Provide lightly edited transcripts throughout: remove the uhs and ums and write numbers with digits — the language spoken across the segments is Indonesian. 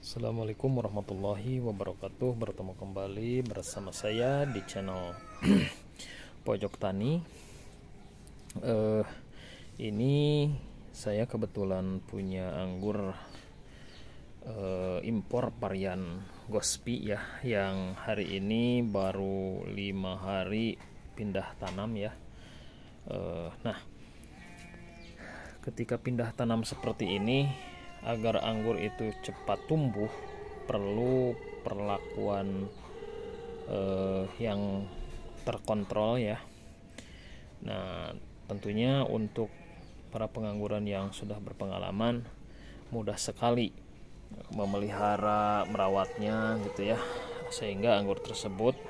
Assalamualaikum warahmatullahi wabarakatuh. Bertemu kembali bersama saya di channel Pojok Tani. Ini saya kebetulan punya anggur impor varian Gospi ya, yang hari ini baru 5 hari pindah tanam ya. Nah, ketika pindah tanam seperti ini, agar anggur itu cepat tumbuh, perlu perlakuan yang terkontrol ya. Nah, tentunya untuk para pengangguran yang sudah berpengalaman, mudah sekali memelihara, merawatnya gitu ya, sehingga anggur tersebut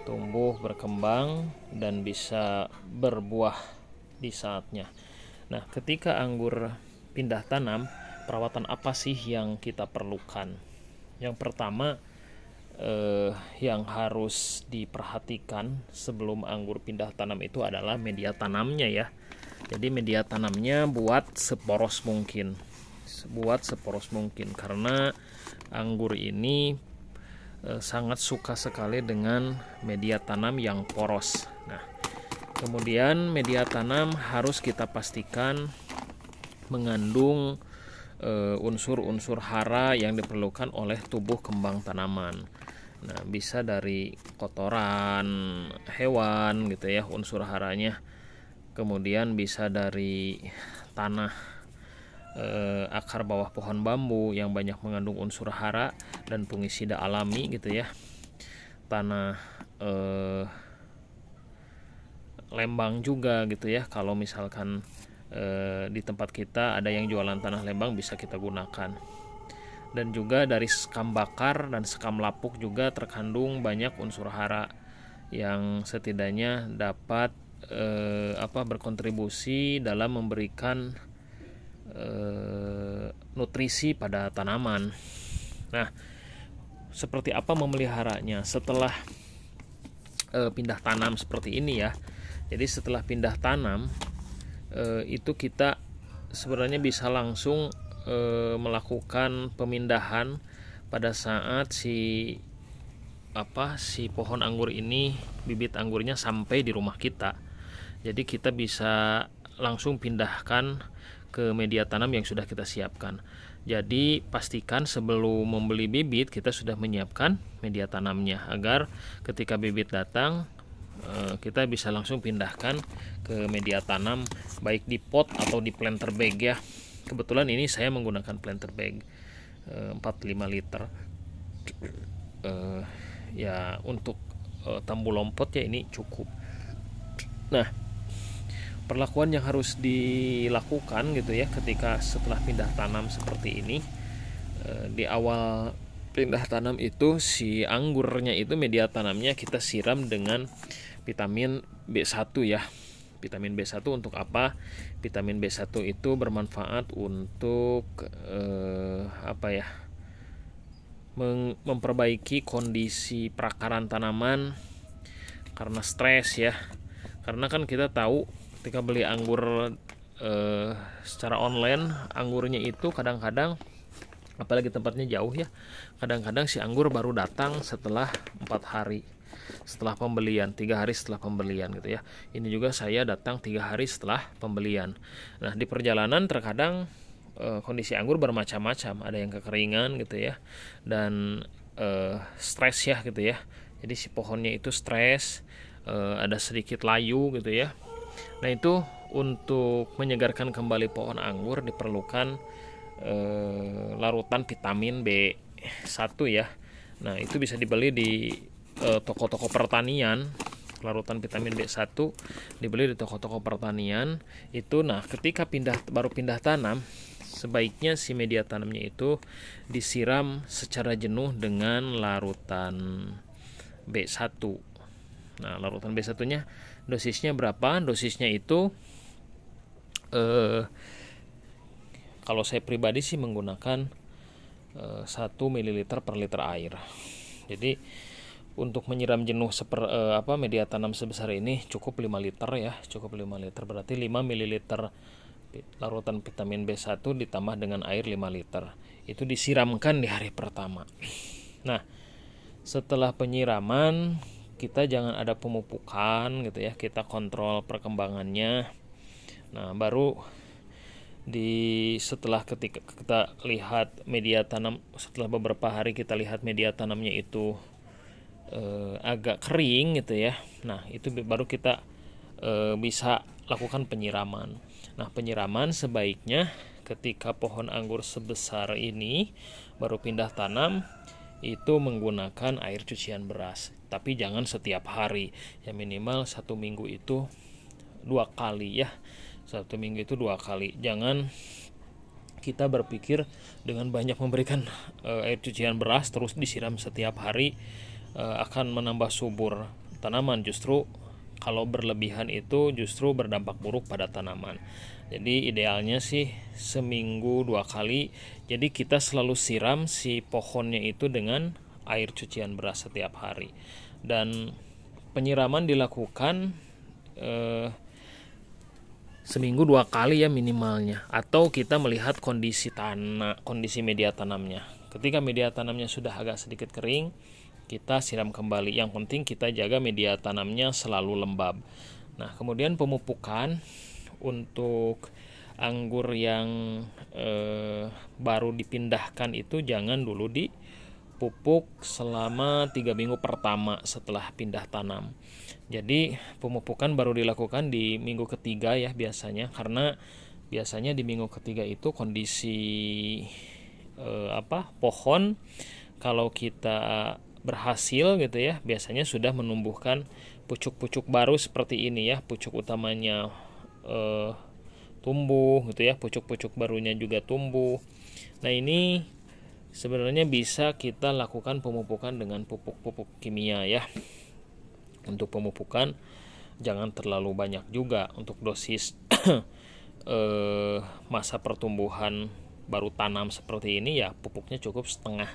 tumbuh, berkembang, dan bisa berbuah di saatnya. Nah, ketika anggur pindah tanam, perawatan apa sih yang kita perlukan? Yang pertama, yang harus diperhatikan sebelum anggur pindah tanam itu adalah media tanamnya ya. Jadi media tanamnya buat seporos mungkin, karena anggur ini sangat suka sekali dengan media tanam yang poros. Nah, kemudian media tanam harus kita pastikan mengandung unsur-unsur hara yang diperlukan oleh tubuh kembang tanaman. Nah, bisa dari kotoran hewan gitu ya, unsur haranya. Kemudian bisa dari tanah akar bawah pohon bambu yang banyak mengandung unsur hara dan fungisida alami gitu ya. Tanah lembang juga gitu ya, kalau misalkan di tempat kita ada yang jualan tanah lembang, bisa kita gunakan. Dan juga dari sekam bakar dan sekam lapuk juga terkandung banyak unsur hara yang setidaknya dapat berkontribusi dalam memberikan nutrisi pada tanaman. Nah, seperti apa memeliharanya setelah pindah tanam seperti ini ya. Jadi setelah pindah tanam, itu kita sebenarnya bisa langsung melakukan pemindahan pada saat si pohon anggur ini, bibit anggurnya sampai di rumah kita. Jadi kita bisa langsung pindahkan ke media tanam yang sudah kita siapkan. Jadi pastikan sebelum membeli bibit kita sudah menyiapkan media tanamnya, agar ketika bibit datang kita bisa langsung pindahkan ke media tanam, baik di pot atau di planter bag ya. Kebetulan ini saya menggunakan planter bag 45 liter ya. Untuk tambu lompot ya ini cukup. Nah, perlakuan yang harus dilakukan gitu ya ketika setelah pindah tanam seperti ini, di awal pindah tanam itu si anggurnya itu, media tanamnya kita siram dengan vitamin B1 ya. Vitamin B1 untuk apa? Vitamin B1 itu bermanfaat untuk memperbaiki kondisi perakaran tanaman karena stres ya. Karena kan kita tahu ketika beli anggur secara online, anggurnya itu kadang-kadang, apalagi tempatnya jauh ya, kadang-kadang si anggur baru datang setelah 4 hari setelah pembelian, 3 hari setelah pembelian gitu ya. Ini juga saya datang 3 hari setelah pembelian. Nah, di perjalanan terkadang kondisi anggur bermacam-macam, ada yang kekeringan gitu ya, dan stres ya gitu ya. Jadi si pohonnya itu stres, ada sedikit layu gitu ya. Nah, itu untuk menyegarkan kembali pohon anggur diperlukan larutan vitamin B1 ya. Nah, itu bisa dibeli di toko-toko pertanian. Larutan vitamin B1 dibeli di toko-toko pertanian itu. Nah, ketika baru pindah tanam, sebaiknya si media tanamnya itu disiram secara jenuh dengan larutan B1. Nah, larutan B1-nya dosisnya berapa? Dosisnya itu kalau saya pribadi sih menggunakan 1 ml per liter air. Jadi untuk menyiram jenuh media tanam sebesar ini cukup 5 liter ya, cukup 5 liter, berarti 5 ml larutan vitamin B1 ditambah dengan air 5 liter. itu disiramkan di hari pertama. Nah, setelah penyiraman kita jangan ada pemupukan gitu ya, kita kontrol perkembangannya. Nah, baru setelah ketika kita lihat media tanam, setelah beberapa hari kita lihat media tanamnya itu agak kering gitu ya. Nah, itu baru kita bisa lakukan penyiraman. Nah, penyiraman sebaiknya ketika pohon anggur sebesar ini baru pindah tanam itu menggunakan air cucian beras, tapi jangan setiap hari ya, minimal 1 minggu itu 2 kali ya, 1 minggu itu 2 kali. Jangan kita berpikir dengan banyak memberikan air cucian beras terus disiram setiap hari akan menambah subur tanaman. Justru kalau berlebihan itu justru berdampak buruk pada tanaman. Jadi idealnya sih seminggu 2 kali. Jadi kita selalu siram si pohonnya itu dengan air cucian beras setiap hari. Dan penyiraman dilakukan seminggu 2 kali ya minimalnya. Atau kita melihat kondisi tanah, kondisi media tanamnya. Ketika media tanamnya sudah agak sedikit kering, kita siram kembali. Yang penting kita jaga media tanamnya selalu lembab. Nah, kemudian pemupukan untuk anggur yang baru dipindahkan itu jangan dulu dipupuk selama 3 minggu pertama setelah pindah tanam. Jadi pemupukan baru dilakukan di minggu ketiga ya biasanya, karena biasanya di minggu ketiga itu kondisi pohon kalau kita berhasil gitu ya, biasanya sudah menumbuhkan pucuk-pucuk baru seperti ini ya, pucuk utamanya tumbuh gitu ya, pucuk-pucuk barunya juga tumbuh. Nah, ini sebenarnya bisa kita lakukan pemupukan dengan pupuk-pupuk kimia ya. Untuk pemupukan jangan terlalu banyak juga. Untuk dosis masa pertumbuhan baru tanam seperti ini ya, pupuknya cukup setengah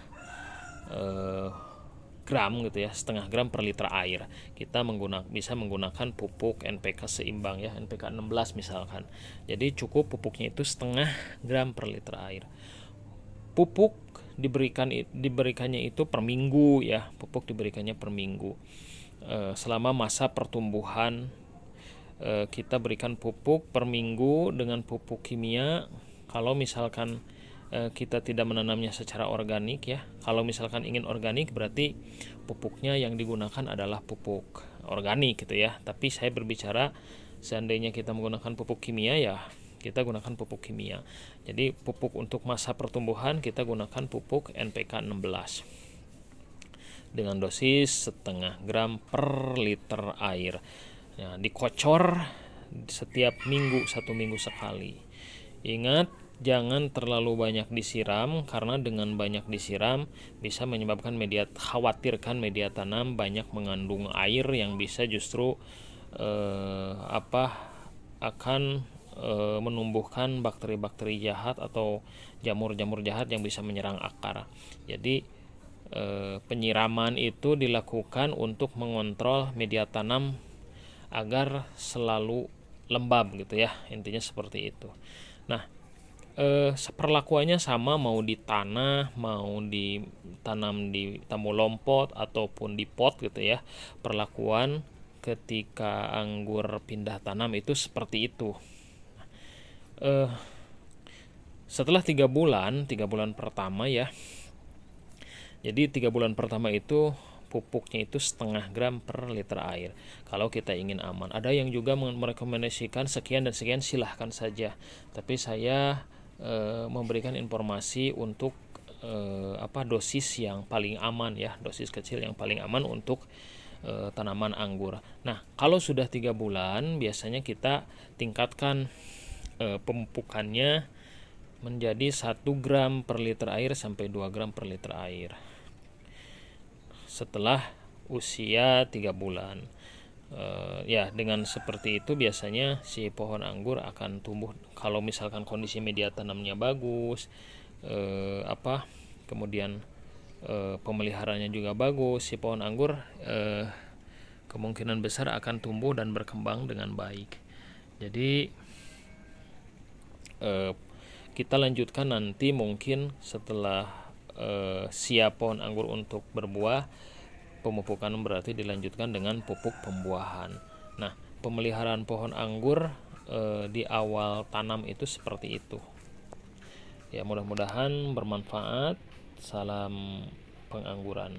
gram gitu ya, setengah gram per liter air. Kita bisa menggunakan pupuk NPK seimbang ya, NPK 16 misalkan. Jadi cukup pupuknya itu setengah gram per liter air. Pupuk diberikannya itu per minggu ya, pupuk diberikannya per minggu. Selama masa pertumbuhan kita berikan pupuk per minggu dengan pupuk kimia. Kalau misalkan kita tidak menanamnya secara organik ya. Kalau misalkan ingin organik berarti pupuknya yang digunakan adalah pupuk organik gitu ya. Tapi saya berbicara seandainya kita menggunakan pupuk kimia ya, kita gunakan pupuk kimia. Jadi pupuk untuk masa pertumbuhan kita gunakan pupuk NPK 16 dengan dosis setengah gram per liter air. Nah, dikocor setiap minggu, 1 minggu sekali. Ingat, jangan terlalu banyak disiram, karena dengan banyak disiram bisa menyebabkan khawatirkan media tanam banyak mengandung air yang bisa justru akan menumbuhkan bakteri-bakteri jahat atau jamur-jamur jahat yang bisa menyerang akar. Jadi penyiraman itu dilakukan untuk mengontrol media tanam agar selalu lembab gitu ya, intinya seperti itu. Nah, perlakuannya sama mau di tanah, mau ditanam di tamu lompot ataupun di pot gitu ya. Perlakuan ketika anggur pindah tanam itu seperti itu. Setelah 3 bulan pertama ya. Jadi 3 bulan pertama itu pupuknya itu setengah gram per liter air. Kalau kita ingin aman, ada yang juga merekomendasikan sekian dan sekian, silahkan saja. Tapi saya memberikan informasi untuk dosis yang paling aman ya, dosis kecil yang paling aman untuk tanaman anggur. Nah, kalau sudah 3 bulan biasanya kita tingkatkan pemupukannya menjadi 1 gram per liter air sampai 2 gram per liter air setelah usia 3 bulan. Ya, dengan seperti itu biasanya si pohon anggur akan tumbuh. Kalau misalkan kondisi media tanamnya bagus, kemudian pemeliharanya juga bagus, si pohon anggur kemungkinan besar akan tumbuh dan berkembang dengan baik. Jadi Kita lanjutkan nanti mungkin setelah siap pohon anggur untuk berbuah. Pemupukan berarti dilanjutkan dengan pupuk pembuahan. Nah, pemeliharaan pohon anggur di awal tanam itu seperti itu. Ya, mudah-mudahan bermanfaat. Salam pengangguran.